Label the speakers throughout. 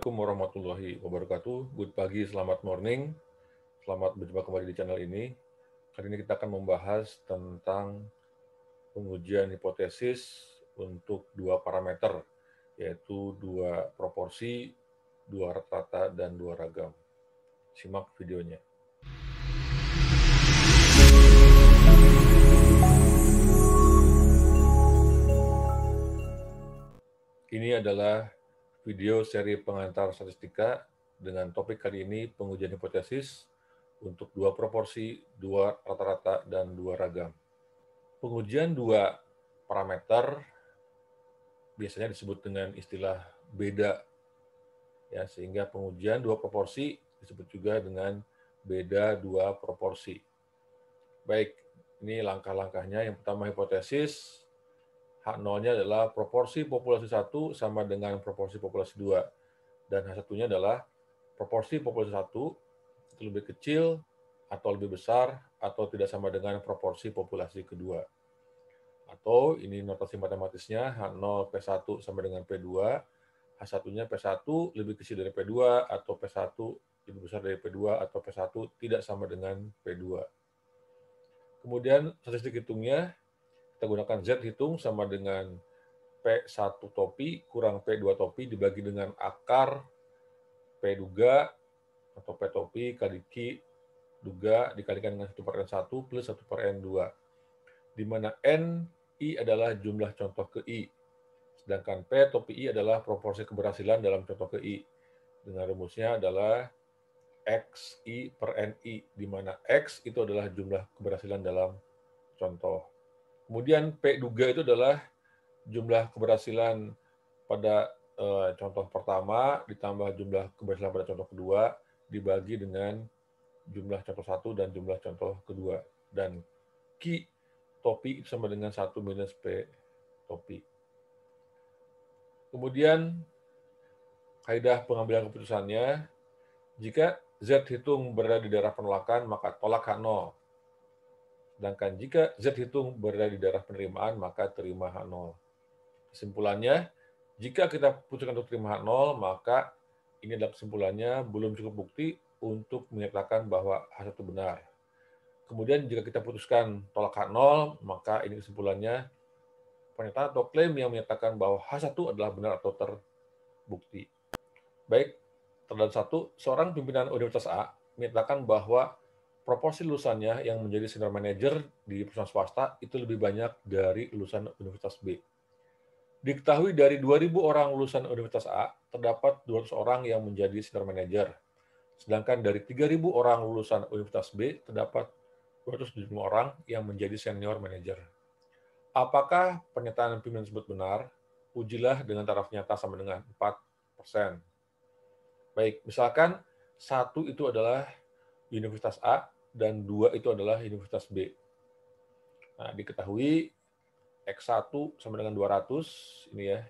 Speaker 1: Assalamualaikum warahmatullahi wabarakatuh. Good pagi, selamat morning. Selamat berjumpa kembali di channel ini. Kali ini kita akan membahas tentang pengujian hipotesis untuk dua parameter, yaitu dua proporsi, dua rata-rata, dan dua ragam. Simak videonya. Ini adalah video seri pengantar statistika dengan topik kali ini pengujian hipotesis untuk dua proporsi, dua rata-rata, dan dua ragam. Pengujian dua parameter biasanya disebut dengan istilah beda, ya, sehingga pengujian dua proporsi disebut juga dengan beda dua proporsi. Baik, ini langkah-langkahnya. Yang pertama hipotesis, H0-nya adalah proporsi populasi 1 sama dengan proporsi populasi 2. Dan H1-nya adalah proporsi populasi 1 itu lebih kecil atau lebih besar atau tidak sama dengan proporsi populasi kedua. Atau ini notasi matematisnya, H0 P1 sama dengan P2, H1-nya P1 lebih kecil dari P2 atau P1 lebih besar dari P2 atau P1 tidak sama dengan P2. Kemudian statistik hitungnya, kita gunakan Z hitung sama dengan P1 topi kurang P2 topi dibagi dengan akar P duga atau P topi kali Q duga dikalikan dengan 1 per N1 plus 1 per N2. Di mana N, I adalah jumlah contoh ke I. Sedangkan P topi I adalah proporsi keberhasilan dalam contoh ke I. Dengan rumusnya adalah X I per NI, di mana X itu adalah jumlah keberhasilan dalam contoh. Kemudian P duga itu adalah jumlah keberhasilan pada contoh pertama ditambah jumlah keberhasilan pada contoh kedua dibagi dengan jumlah contoh 1 dan jumlah contoh kedua. Dan Q topi itu sama dengan 1 minus P topi. Kemudian kaidah pengambilan keputusannya, jika Z hitung berada di daerah penolakan, maka tolak H0. Sedangkan jika Z hitung berada di daerah penerimaan, maka terima H0. Kesimpulannya, jika kita putuskan untuk terima H0, maka ini adalah kesimpulannya belum cukup bukti untuk menyatakan bahwa H1 benar. Kemudian jika kita putuskan tolak H0, maka ini kesimpulannya pernyataan atau klaim yang menyatakan bahwa H1 adalah benar atau terbukti. Baik, terdapat satu, seorang pimpinan Universitas A menyatakan bahwa proporsi lulusannya yang menjadi senior manager di perusahaan swasta itu lebih banyak dari lulusan Universitas B. Diketahui dari 2.000 orang lulusan Universitas A, terdapat 200 orang yang menjadi senior manager. Sedangkan dari 3.000 orang lulusan Universitas B, terdapat 275 orang yang menjadi senior manager. Apakah pernyataan pimpinan tersebut benar? Ujilah dengan taraf nyata sama dengan 4%. Baik, misalkan 1 itu adalah Universitas A dan 2 itu adalah Universitas B. Nah, diketahui X1 sama dengan 200, ini ya.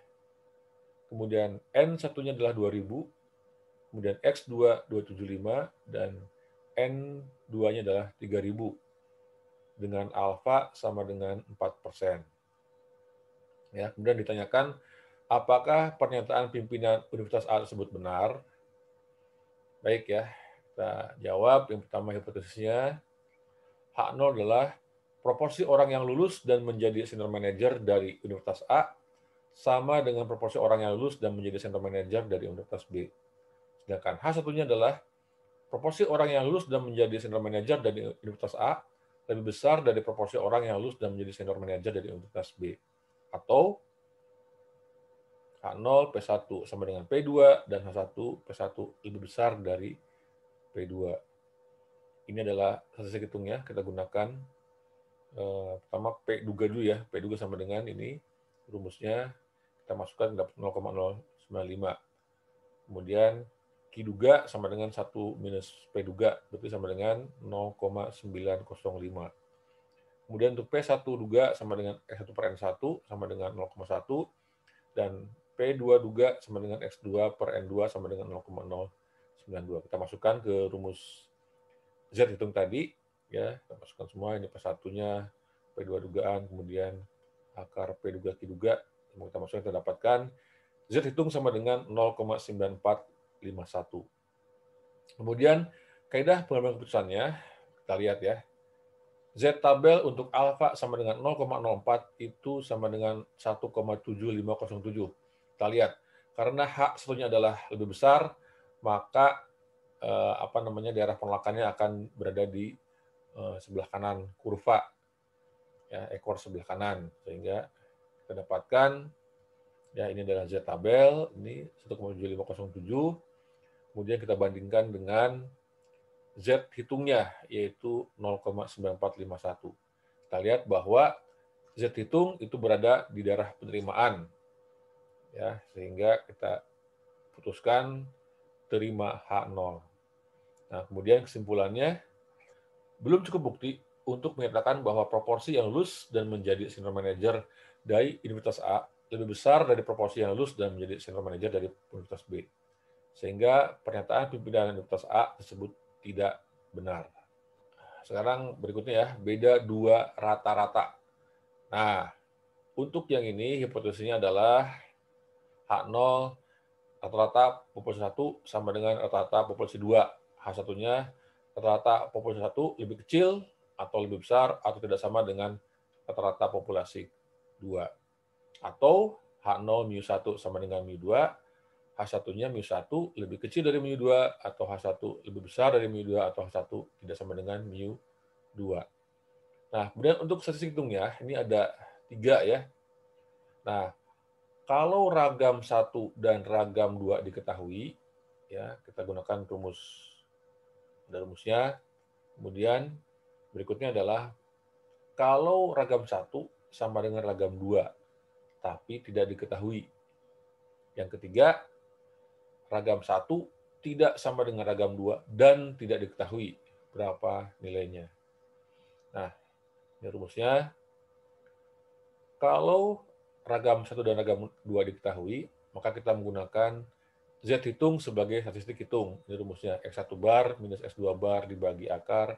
Speaker 1: Kemudian N1-nya adalah 2000, kemudian X2 275 dan N2-nya adalah 3000 dengan alfa sama dengan 4%. Ya, kemudian ditanyakan apakah pernyataan pimpinan Universitas A tersebut benar? Baik ya, kita jawab. Yang pertama hipotesisnya, H0 adalah proporsi orang yang lulus dan menjadi senior manager dari Universitas A sama dengan proporsi orang yang lulus dan menjadi senior manager dari Universitas B. Sedangkan H1-nya adalah proporsi orang yang lulus dan menjadi senior manager dari Universitas A lebih besar dari proporsi orang yang lulus dan menjadi senior manager dari Universitas B. Atau H0 P1 sama dengan P2 dan H1 P1 lebih besar dari P2. Ini adalah statistik hitungnya, kita gunakan pertama P duga dulu ya, P duga sama dengan ini rumusnya kita masukkan dapat 0,095. Kemudian Q duga sama dengan 1 minus P duga, berarti sama dengan 0,905. Kemudian untuk P1 duga sama dengan X1 per N1 sama dengan 0,1 dan P2 duga sama dengan X2 per N2 sama dengan 0,092. Kita masukkan ke rumus Z hitung tadi, ya, kita masukkan semua, ini P1-nya, P2 dugaan, kemudian akar P duga Q duga, kita masukkan, kita dapatkan Z hitung sama dengan 0,94 Kemudian kaidah pengambilan keputusannya, kita lihat ya. Z tabel untuk alfa sama dengan 0,04 itu sama dengan 1,7507. Kita lihat, karena H satunya adalah lebih besar, maka daerah penolakannya akan berada di sebelah kanan kurva, ya, ekor sebelah kanan, sehingga kita dapatkan ya ini adalah Z tabel, ini 1,7507, kemudian kita bandingkan dengan Z hitungnya, yaitu 0,9451. Kita lihat bahwa Z hitung itu berada di daerah penerimaan, ya, sehingga kita putuskan terima H0. Nah, kemudian kesimpulannya, belum cukup bukti untuk menyatakan bahwa proporsi yang lulus dan menjadi senior manager dari Universitas A lebih besar dari proporsi yang lulus dan menjadi senior manager dari Universitas B. Sehingga pernyataan pimpinan Universitas A tersebut tidak benar. Sekarang berikutnya ya, beda dua rata-rata. Nah, untuk yang ini hipotesisnya adalah H0 rata-rata populasi 1 sama dengan rata-rata populasi 2. H1-nya rata-rata populasi 1 lebih kecil atau lebih besar atau tidak sama dengan rata-rata populasi 2. Atau H0 μ1 sama dengan μ2, H1-nya μ1 lebih kecil dari μ2 atau H1 lebih besar dari μ2 atau H1 tidak sama dengan μ2. Nah, kemudian untuk statistik hitungnya, ini ada 3 ya. Nah, kalau ragam 1 dan ragam 2 diketahui, ya, kita gunakan rumusnya. Kemudian berikutnya adalah kalau ragam 1 sama dengan ragam 2, tapi tidak diketahui. Yang ketiga, ragam 1 tidak sama dengan ragam 2 dan tidak diketahui berapa nilainya. Nah, ini rumusnya. Kalau ragam 1 dan ragam 2 diketahui, maka kita menggunakan Z hitung sebagai statistik hitung. Ini rumusnya, X1 bar minus X2 bar dibagi akar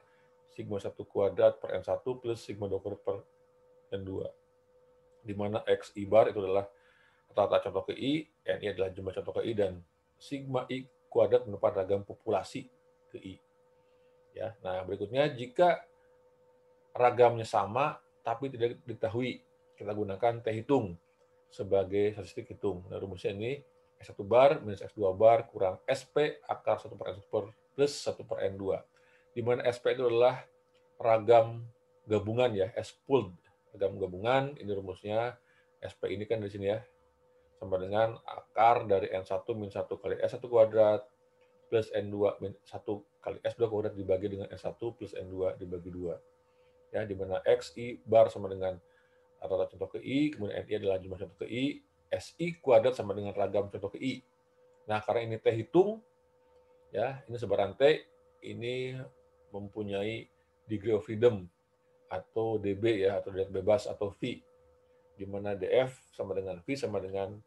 Speaker 1: sigma 1 kuadrat per N1 plus sigma 2 kuadrat per N2. Di mana XI bar itu adalah rata-rata contoh ke I, NI adalah jumlah contoh ke I, dan sigma I kuadrat merupakan ragam populasi ke I. Ya, nah berikutnya, jika ragamnya sama tapi tidak diketahui, kita gunakan T hitung sebagai statistik hitung. Nah, rumusnya ini X1 bar minus X2 bar kurang SP akar 1 per N1 plus 1 per N2. Di mana SP itu adalah ragam gabungan ya, S-pooled. Ragam gabungan, ini rumusnya. SP ini kan di sini ya, sama dengan akar dari N1 min 1 kali S1 kuadrat plus N2 min 1 kali S2 kuadrat dibagi dengan S1 plus N2 dibagi 2. Ya, di mana XI bar sama dengan rata-rata contoh ke I, kemudian NI adalah jumlah contoh ke I, SI kuadrat sama dengan ragam contoh ke I. Nah, karena ini T hitung, ya, ini sebaran T, ini mempunyai degree of freedom atau DB ya, atau derajat bebas atau V, di mana DF sama dengan V sama dengan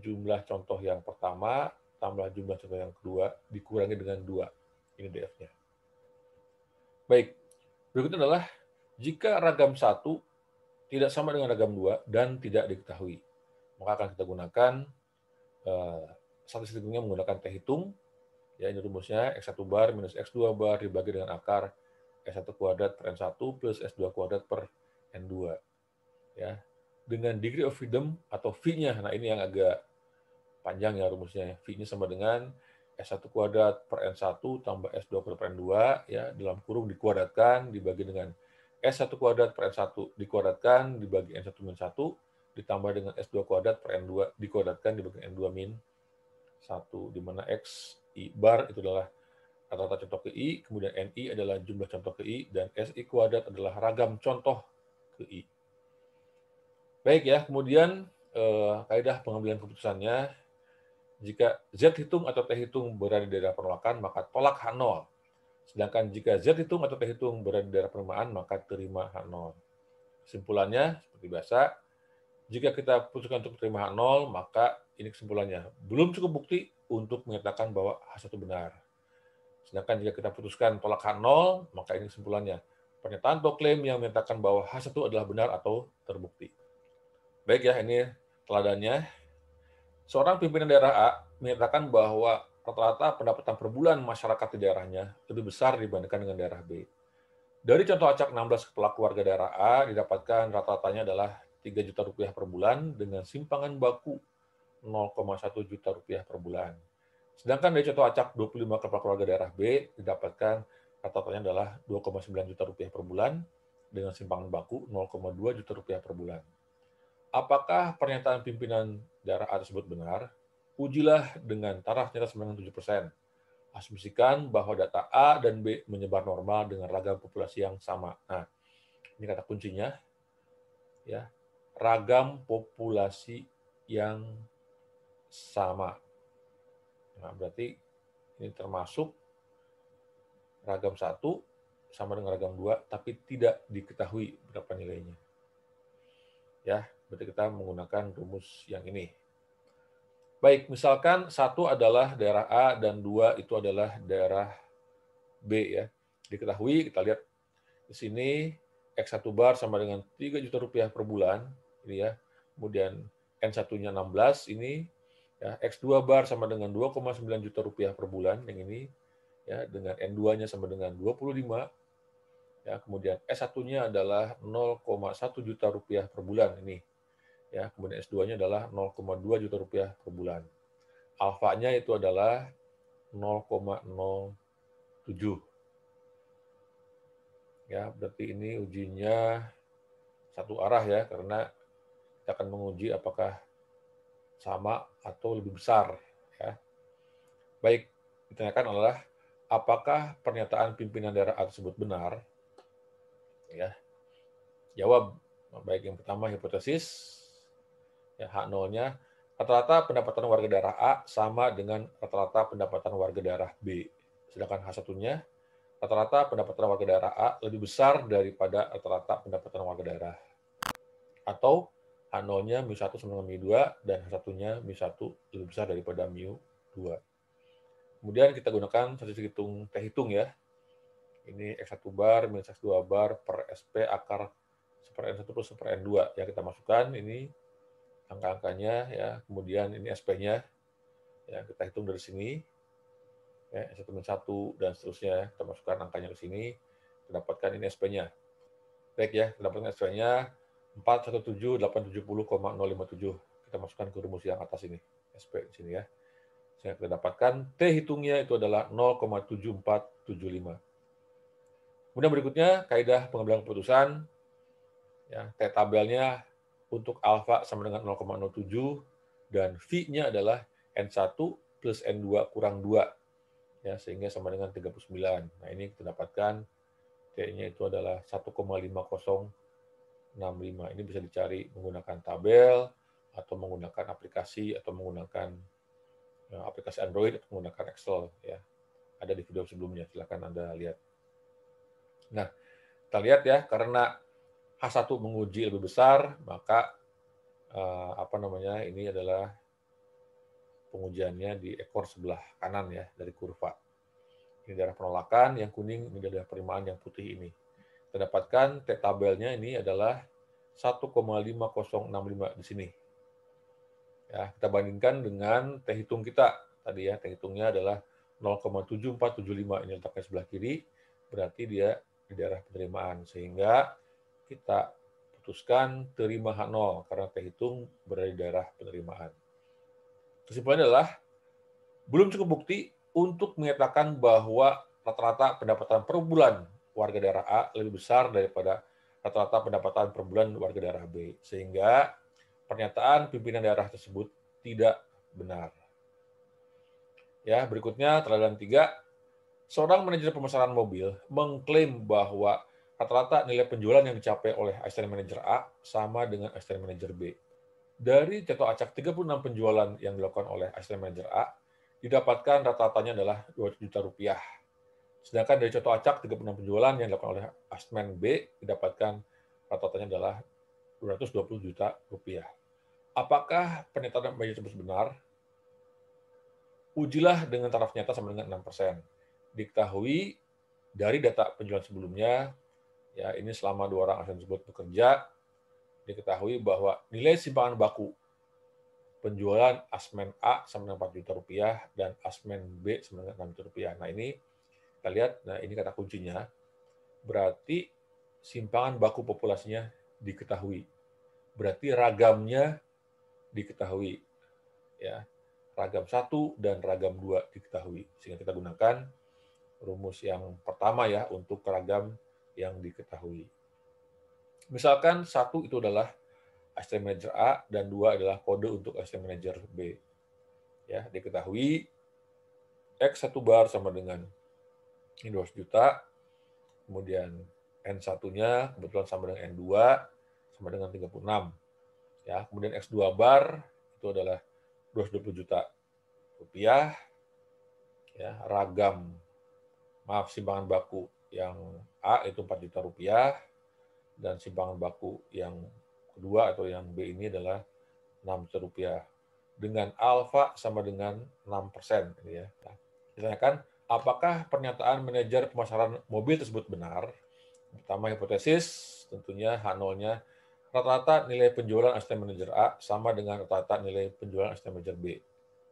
Speaker 1: jumlah contoh yang pertama tambah jumlah contoh yang kedua dikurangi dengan 2. Ini DF-nya. Baik, berikutnya adalah jika ragam 1 tidak sama dengan ragam 2 dan tidak diketahui, maka akan kita gunakan statistik hitungnya menggunakan T hitung. Ya, ini rumusnya X1 bar minus X2 bar dibagi dengan akar S1 kuadrat per N1 plus S2 kuadrat per N2. Ya, dengan degree of freedom atau V-nya, nah ini yang agak panjang ya rumusnya. V-nya sama dengan S1 kuadrat per N1 tambah S2 kuadrat per N2, ya, dalam kurung dikuadratkan dibagi dengan S1 kuadrat per N1 dikuadratkan dibagi N1 min 1 ditambah dengan S2 kuadrat per N2 dikuadratkan dibagi N2 min 1, di mana X I bar itu adalah rata-rata contoh ke I, kemudian NI adalah jumlah contoh ke I, dan SI kuadrat adalah ragam contoh ke I. Baik ya, kemudian kaidah pengambilan keputusannya, jika Z hitung atau T hitung berada di daerah penolakan, maka tolak H0. Sedangkan jika Z hitung atau T hitung berada di daerah penerimaan, maka terima H0. Kesimpulannya, seperti biasa, jika kita putuskan untuk terima H0, maka ini kesimpulannya. Belum cukup bukti untuk menyatakan bahwa H1 benar. Sedangkan jika kita putuskan tolak H0, maka ini kesimpulannya. Pernyataan atau klaim yang menyatakan bahwa H1 adalah benar atau terbukti. Baik ya, ini teladannya. Seorang pimpinan daerah A menyatakan bahwa rata-rata pendapatan per bulan masyarakat di daerahnya lebih besar dibandingkan dengan daerah B. Dari contoh acak 16 kepala keluarga daerah A didapatkan rata-ratanya adalah 3 juta rupiah per bulan dengan simpangan baku 0,1 juta rupiah per bulan. Sedangkan dari contoh acak 25 kepala keluarga daerah B didapatkan rata-ratanya adalah 2,9 juta rupiah per bulan dengan simpangan baku 0,2 juta rupiah per bulan. Apakah pernyataan pimpinan daerah A tersebut benar? Ujilah dengan taraf nyata 97%. Asumsikan bahwa data A dan B menyebar normal dengan ragam populasi yang sama. Nah, ini kata kuncinya, ya, ragam populasi yang sama. Nah, berarti ini termasuk ragam 1 sama dengan ragam 2, tapi tidak diketahui berapa nilainya. Ya, berarti kita menggunakan rumus yang ini. Baik, misalkan 1 adalah daerah A dan 2 itu adalah daerah B ya. Diketahui, kita lihat di sini X1 bar sama dengan 3 juta rupiah per bulan, ini ya. Kemudian N1-nya 16 ini ya, X2 bar sama dengan 2,9 juta rupiah per bulan yang ini ya, dengan N2-nya sama dengan 25 ya. Kemudian S1-nya adalah 0,1 juta rupiah per bulan ini. Ya, kemudian S2-nya adalah 0,2 juta rupiah per bulan. Alfanya itu adalah 0,07. Ya, berarti ini ujinya satu arah ya, karena kita akan menguji apakah sama atau lebih besar. Ya. Baik, ditanyakan adalah apakah pernyataan pimpinan daerah A tersebut benar? Ya, jawab. Baik, yang pertama hipotesis. Ya, H0-nya, rata-rata pendapatan warga daerah A sama dengan rata-rata pendapatan warga daerah B. Sedangkan H1-nya, rata-rata pendapatan warga daerah A lebih besar daripada rata-rata pendapatan warga daerah. Atau H0-nya mu1 sama dengan mu2 dan H1-nya mu1 lebih besar daripada mu2. Kemudian kita gunakan statistik hitung T hitung ya. Ini X1 bar minus X2 bar per SP akar 1/N1 plus 1/N2. Ya, kita masukkan ini angka-angkanya ya, kemudian ini SP-nya ya, kita hitung dari sini ya, 1 dan seterusnya, kita masukkan angkanya ke sini, kita dapatkan ini SP-nya. Baik ya, kita dapatkan SP-nya 417.870,057. Kita masukkan ke rumus yang atas ini, SP di sini ya. Sehingga kita dapatkan T hitungnya itu adalah 0,7475. Kemudian berikutnya kaidah pengambilan keputusan ya, T tabelnya untuk alfa sama dengan 0,07 dan V-nya adalah N1 plus N2 kurang 2 ya, sehingga sama dengan 39. Nah, ini kita dapatkan T-nya itu adalah 1,5065. Ini bisa dicari menggunakan tabel atau menggunakan aplikasi atau menggunakan aplikasi Android atau menggunakan Excel ya. Ada di video sebelumnya, silakan Anda lihat. Nah, kita lihat ya, karena H1 menguji lebih besar, maka ini adalah pengujiannya di ekor sebelah kanan ya dari kurva. Ini daerah penolakan, yang kuning ini adalah penerimaan yang putih ini. Kita dapatkan T tabelnya ini adalah 1,5065 di sini. Ya, kita bandingkan dengan T hitung kita tadi ya, T hitungnya adalah 0,7475, ini letaknya sebelah kiri, berarti dia di daerah penerimaan, sehingga kita putuskan terima H0 karena T hitung berada di daerah penerimaan. Kesimpulannya adalah belum cukup bukti untuk menyatakan bahwa rata-rata pendapatan per bulan warga daerah A lebih besar daripada rata-rata pendapatan per bulan warga daerah B, sehingga pernyataan pimpinan daerah tersebut tidak benar. Ya, berikutnya teladan 3. Seorang manajer pemesanan mobil mengklaim bahwa rata-rata nilai penjualan yang dicapai oleh asisten manajer A sama dengan asisten manajer B. Dari contoh acak 36 penjualan yang dilakukan oleh asisten manajer A, didapatkan rata-ratanya adalah 2 juta rupiah. Sedangkan dari contoh acak 36 penjualan yang dilakukan oleh asisten B, didapatkan rata-ratanya adalah 220 juta rupiah. Apakah pernyataan manajer tersebut benar? Ujilah dengan taraf nyata sama dengan 6%. Diketahui dari data penjualan sebelumnya, ya ini selama 2 orang asisten tersebut bekerja, diketahui bahwa nilai simpangan baku penjualan asmen A sama dengan 4 juta rupiah dan asmen B sama dengan 6 juta rupiah. Nah, ini kita lihat, nah ini kata kuncinya, berarti simpangan baku populasinya diketahui. Berarti ragamnya diketahui, ya. Ragam 1 dan ragam 2 diketahui. Sehingga kita gunakan rumus yang pertama ya untuk ragam yang diketahui. Misalkan 1 itu adalah Asset Manager A dan 2 adalah kode untuk Asset Manager B. Ya, diketahui X1 bar sama dengan ini 200 juta, kemudian N1-nya kebetulan sama dengan N2 sama dengan 36. Ya, kemudian X2 bar itu adalah 220 juta rupiah. Ya, simpangan baku yang A itu 4 juta rupiah dan simpangan baku yang kedua atau yang B ini adalah 6 juta rupiah dengan alfa sama dengan 6%. Ya. Nah, ditanyakan, apakah pernyataan manajer pemasaran mobil tersebut benar? Pertama, hipotesis, tentunya H0-nya rata-rata nilai penjualan asisten manajer A sama dengan rata-rata nilai penjualan asisten manajer B.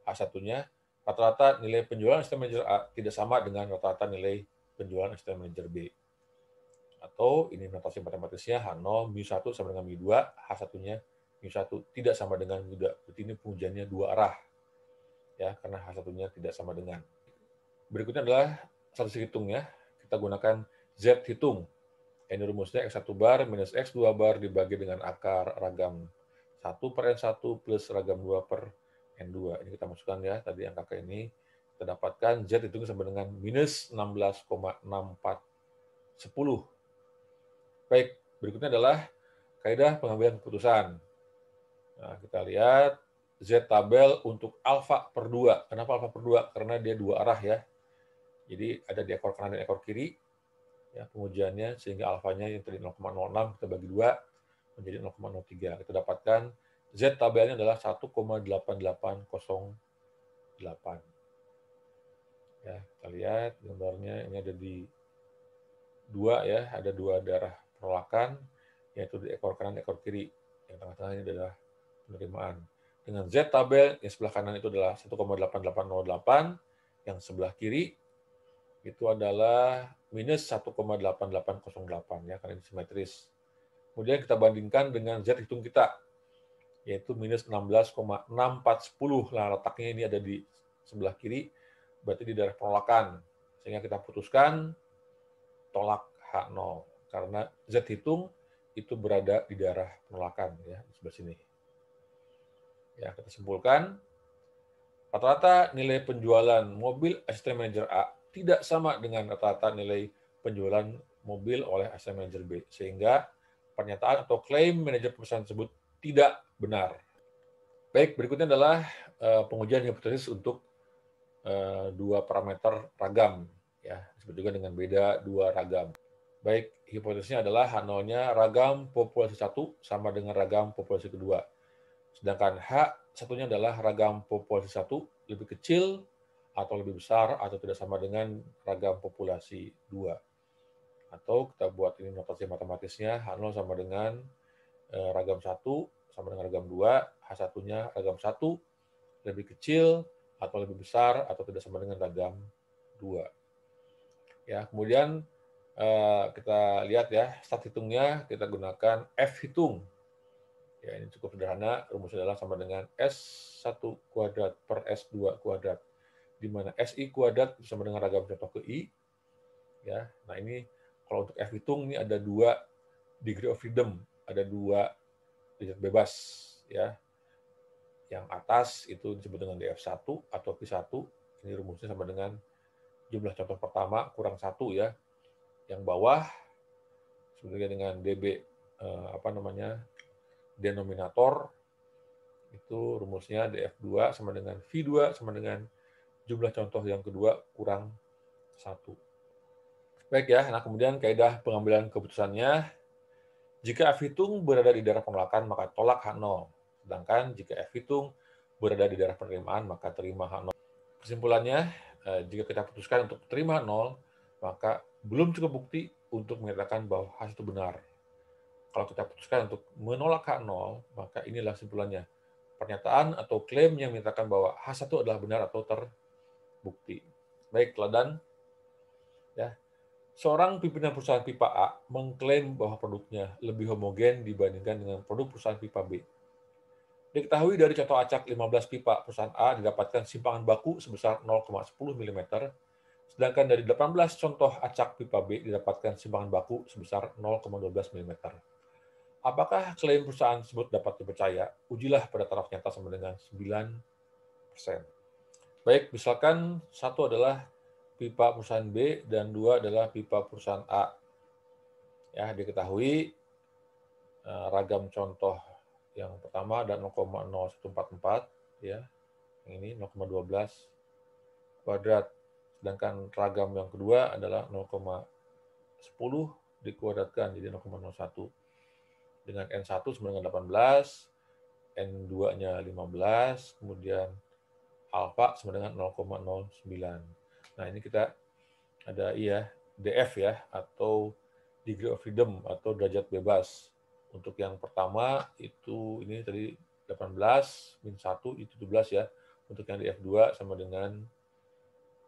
Speaker 1: H1-nya, rata-rata nilai penjualan asisten manajer A tidak sama dengan rata-rata nilai penjualan asisten manajer B. Atau ini notasi matematisnya H0 μ1 sama dengan μ2, H1-nya μ1 tidak sama dengan μ2. Berarti ini pengujiannya dua arah. Ya, karena H1-nya tidak sama dengan. Berikutnya adalah statistik hitungnya. Kita gunakan Z hitung. Ini rumusnya X1 bar minus X2 bar dibagi dengan akar ragam 1 per N1 plus ragam 2 per N2. Ini kita masukkan ya, tadi angka ke ini. Kita dapatkan Z hitung sama dengan minus 16,6410. Baik, berikutnya adalah kaidah pengambilan keputusan. Nah, kita lihat Z tabel untuk alfa per 2. Kenapa alfa per 2? Karena dia dua arah ya. Jadi ada di ekor kanan dan ekor kiri. Ya, pengujiannya sehingga alfanya yang tadi 0,06 kita bagi 2 menjadi 0,03. Kita dapatkan Z tabelnya adalah 1,8808. Ya, kita lihat gambarnya ini ada di dua ya, ada dua daerah penolakan yaitu di ekor kanan dan ekor kiri. Yang tengah-tengah ini adalah penerimaan. Dengan Z tabel yang sebelah kanan itu adalah 1,8808, yang sebelah kiri itu adalah minus 1,8808 ya, karena ini simetris. Kemudian kita bandingkan dengan Z hitung kita, yaitu minus 16,6410. Nah, letaknya ini ada di sebelah kiri, berarti di daerah penolakan. Sehingga kita putuskan tolak H0, karena Z hitung itu berada di daerah penolakan ya, di sebelah sini. Ya, kita simpulkan, rata-rata nilai penjualan mobil asisten manajer A tidak sama dengan rata-rata nilai penjualan mobil oleh asisten manajer B, sehingga pernyataan atau klaim manajer perusahaan tersebut tidak benar. Baik, berikutnya adalah pengujian hipotesis untuk dua parameter ragam, ya, disebut juga dengan beda dua ragam. Baik, hipotesisnya adalah H0-nya ragam populasi 1 sama dengan ragam populasi kedua. Sedangkan H1-nya adalah ragam populasi 1 lebih kecil atau lebih besar atau tidak sama dengan ragam populasi 2. Atau kita buat ini notasi matematisnya, H0 sama dengan ragam 1 sama dengan ragam 2, H1-nya ragam 1 lebih kecil atau lebih besar atau tidak sama dengan ragam 2. Ya, kemudian kita lihat ya, stat hitungnya kita gunakan F hitung. Ya, ini cukup sederhana, rumusnya adalah sama dengan S1 kuadrat per S2 kuadrat, di mana SI kuadrat sama dengan ragam contoh ke I. Ya, nah ini kalau untuk F hitung ini ada dua degree of freedom, ada dua derajat bebas. Ya, yang atas itu disebut dengan DF1 atau P1. Ini rumusnya sama dengan jumlah contoh pertama kurang 1 ya. Yang bawah sebenarnya dengan DB denominator itu rumusnya DF2 sama dengan V2 sama dengan jumlah contoh yang kedua kurang 1. Baik ya, nah kemudian kaidah pengambilan keputusannya, jika F hitung berada di daerah penolakan maka tolak H0. Sedangkan jika F hitung berada di daerah penerimaan maka terima H0. Kesimpulannya, jika kita putuskan untuk terima 0, maka belum cukup bukti untuk menyatakan bahwa H itu benar. Kalau kita putuskan untuk menolak H0, maka inilah kesimpulannya. pernyataan atau klaim yang menyatakan bahwa H1 adalah benar atau terbukti. Baik, teladan. Ya. Seorang pimpinan perusahaan pipa A mengklaim bahwa produknya lebih homogen dibandingkan dengan produk perusahaan pipa B. Diketahui dari contoh acak 15 pipa perusahaan A didapatkan simpangan baku sebesar 0,10 mm, sedangkan dari 18 contoh acak pipa B didapatkan simpangan baku sebesar 0,12 mm. Apakah klaim perusahaan tersebut dapat dipercaya? Ujilah pada taraf nyata sama dengan 9%. Baik, misalkan satu adalah pipa perusahaan B dan dua adalah pipa perusahaan A. Ya, diketahui ragam contoh yang pertama ada 0,0144 ya. Yang ini 0,12 kuadrat. Sedangkan ragam yang kedua adalah 0,10 dikuadratkan jadi 0,01. Dengan N1 sama dengan 18, N2-nya 15, kemudian alfa sama dengan 0,09. Nah, ini kita ada DF ya, atau degree of freedom atau derajat bebas. Untuk yang pertama itu ini tadi 18 min 1 itu 17 ya. Untuk yang DF2 sama dengan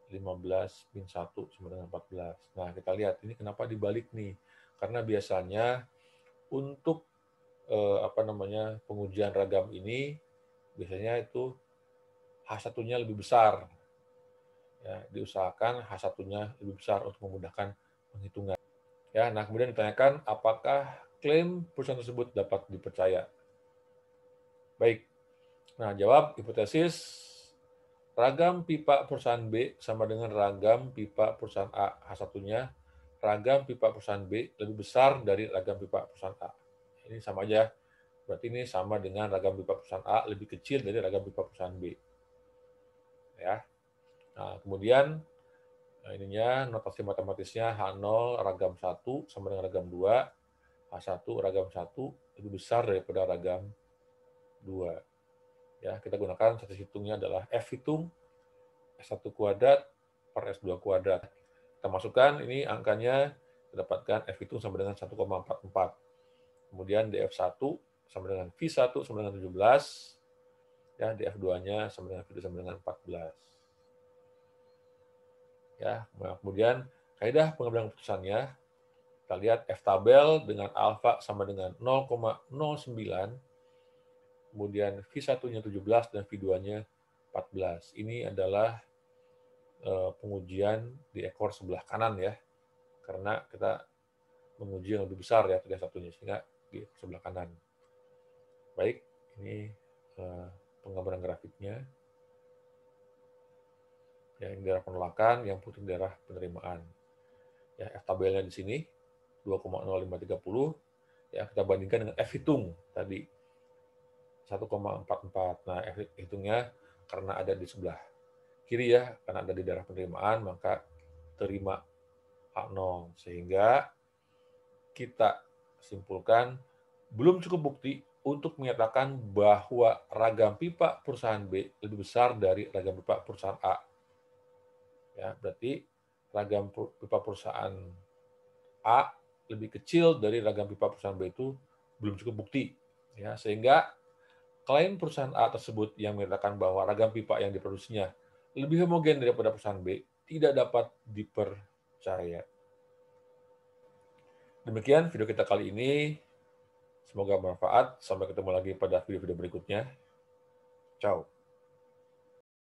Speaker 1: 15 min 1 sama dengan 14. Nah, kita lihat ini kenapa dibalik nih. Karena biasanya untuk pengujian ragam ini biasanya itu H1-nya lebih besar. Ya, diusahakan H1-nya lebih besar untuk memudahkan penghitungan. Ya, nah kemudian ditanyakan apakah klaim perusahaan tersebut dapat dipercaya. Baik. Nah, jawab hipotesis ragam pipa perusahaan B sama dengan ragam pipa perusahaan A. H1-nya ragam pipa perusahaan B lebih besar dari ragam pipa perusahaan A. Ini sama aja. Berarti ini sama dengan ragam pipa perusahaan A lebih kecil dari ragam pipa perusahaan B. Ya. Nah, kemudian ininya notasi matematisnya H0 ragam 1 sama dengan ragam 2, H1 ragam 1 lebih besar daripada ragam 2. Ya, kita gunakan statis hitungnya adalah F hitung S1 kuadrat per S2 kuadrat. Kita masukkan ini angkanya, kita dapatkan F hitung sama dengan 1,44. Kemudian DF1 sama dengan V1 sama dengan 17, ya DF2-nya sama dengan V2 sama dengan 14. Ya, kemudian kaidah pengambilan keputusannya, kita lihat F tabel dengan alfa sama dengan 0,09, kemudian V1-nya 17 dan V2-nya 14. Ini adalah pengujian di ekor sebelah kanan ya, karena kita menguji yang lebih besar ya tadi satunya, sehingga di sebelah kanan. Baik, ini penggambaran grafiknya. Ya, ini daerah penolakan, yang putih daerah penerimaan. Ya, F tabelnya di sini 2,0530. Ya, kita bandingkan dengan F hitung tadi 1,44. Nah, F hitungnya karena ada di sebelah kiri ya, karena ada di daerah penerimaan, maka terima A0. Sehingga kita simpulkan belum cukup bukti untuk menyatakan bahwa ragam pipa perusahaan B lebih besar dari ragam pipa perusahaan A. Ya, berarti ragam pipa perusahaan A lebih kecil dari ragam pipa perusahaan B itu belum cukup bukti. Ya, sehingga klaim perusahaan A tersebut yang menyatakan bahwa ragam pipa yang diproduksinya lebih homogen daripada perusahaan B tidak dapat dipercaya. Demikian video kita kali ini. Semoga bermanfaat. Sampai ketemu lagi pada video-video berikutnya. Ciao.